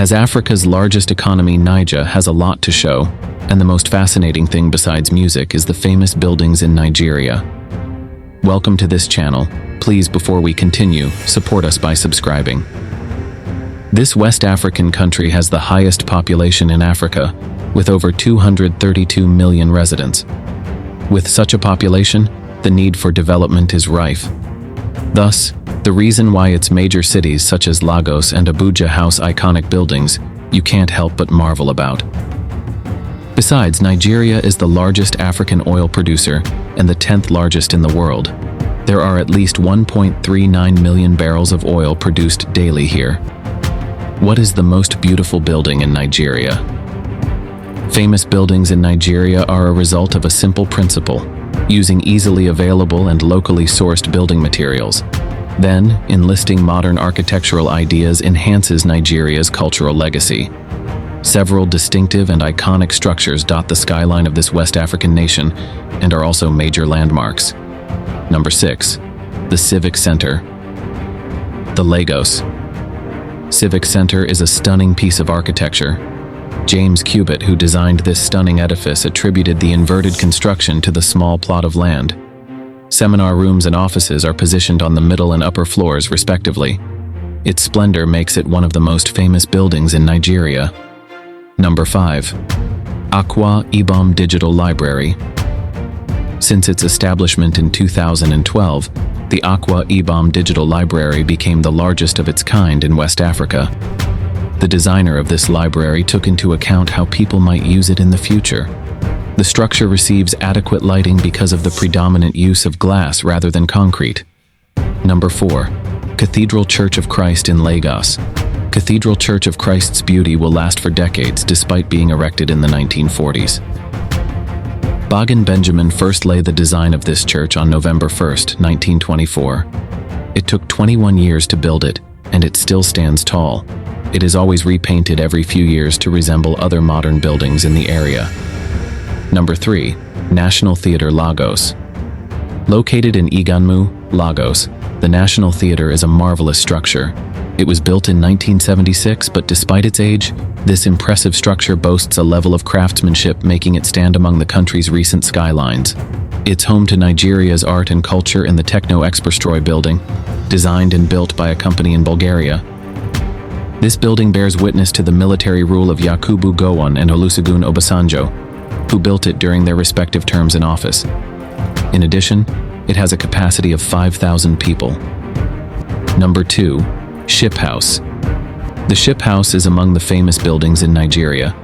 As Africa's largest economy, Niger has a lot to show, and the most fascinating thing besides music is the famous buildings in Nigeria. Welcome to this channel. Please, before we continue, support us by subscribing. This West African country has the highest population in Africa, with over 232 million residents. With such a population, the need for development is rife. Thus, the reason why its major cities such as Lagos and Abuja house iconic buildings you can't help but marvel about. Besides, Nigeria is the largest African oil producer and the 10th largest in the world. There are at least 1.39 million barrels of oil produced daily here. What is the most beautiful building in Nigeria? Famous buildings in Nigeria are a result of a simple principle: using easily available and locally sourced building materials. Then, enlisting modern architectural ideas enhances Nigeria's cultural legacy. Several distinctive and iconic structures dot the skyline of this West African nation and are also major landmarks. Number 6. The Civic Centre. The Lagos Civic Centre is a stunning piece of architecture. James Cubitt, who designed this stunning edifice, attributed the inverted construction to the small plot of land. Seminar rooms and offices are positioned on the middle and upper floors, respectively. Its splendor makes it one of the most famous buildings in Nigeria. Number 5. Akwa Ibom Digital Library. Since its establishment in 2012, the Akwa Ibom Digital Library became the largest of its kind in West Africa. The designer of this library took into account how people might use it in the future. The structure receives adequate lighting because of the predominant use of glass rather than concrete. Number 4. Cathedral Church of Christ in Lagos. Cathedral Church of Christ's beauty will last for decades despite being erected in the 1940s. Bagan Benjamin first laid the design of this church on November 1, 1924. It took 21 years to build it, and it still stands tall. It is always repainted every few years to resemble other modern buildings in the area. Number 3. National Theatre Lagos. Located in Iganmu, Lagos, the National Theatre is a marvelous structure. It was built in 1976, but despite its age, this impressive structure boasts a level of craftsmanship making it stand among the country's recent skylines. It's home to Nigeria's art and culture in the Techno Expostroy building, designed and built by a company in Bulgaria. This building bears witness to the military rule of Yakubu Gowon and Olusegun Obasanjo, who built it during their respective terms in office. In addition, it has a capacity of 5,000 people. Number 2. Ship House. The Ship House is among the famous buildings in Nigeria.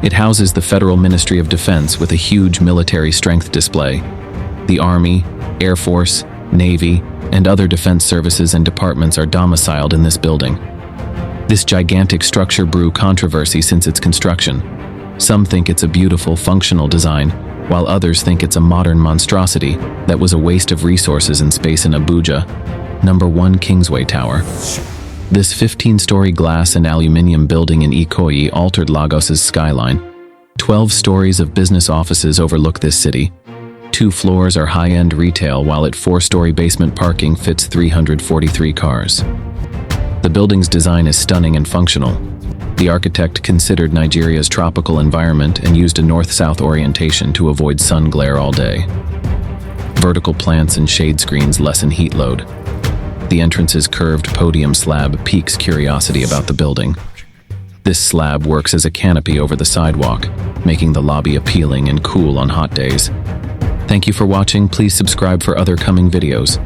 It houses the Federal Ministry of Defense with a huge military strength display. The Army, Air Force, Navy, and other defense services and departments are domiciled in this building. This gigantic structure brew controversy since its construction. Some think it's a beautiful, functional design, while others think it's a modern monstrosity that was a waste of resources and space in Abuja. Number 1. Kingsway Tower. This 15-story glass and aluminium building in Ikoyi altered Lagos's skyline. 12 stories of business offices overlook this city. 2 floors are high-end retail, while its 4-story basement parking fits 343 cars. The building's design is stunning and functional. The architect considered Nigeria's tropical environment and used a north-south orientation to avoid sun glare all day. Vertical plants and shade screens lessen heat load. The entrance's curved podium slab piques curiosity about the building. This slab works as a canopy over the sidewalk, making the lobby appealing and cool on hot days. Thank you for watching. Please subscribe for other coming videos.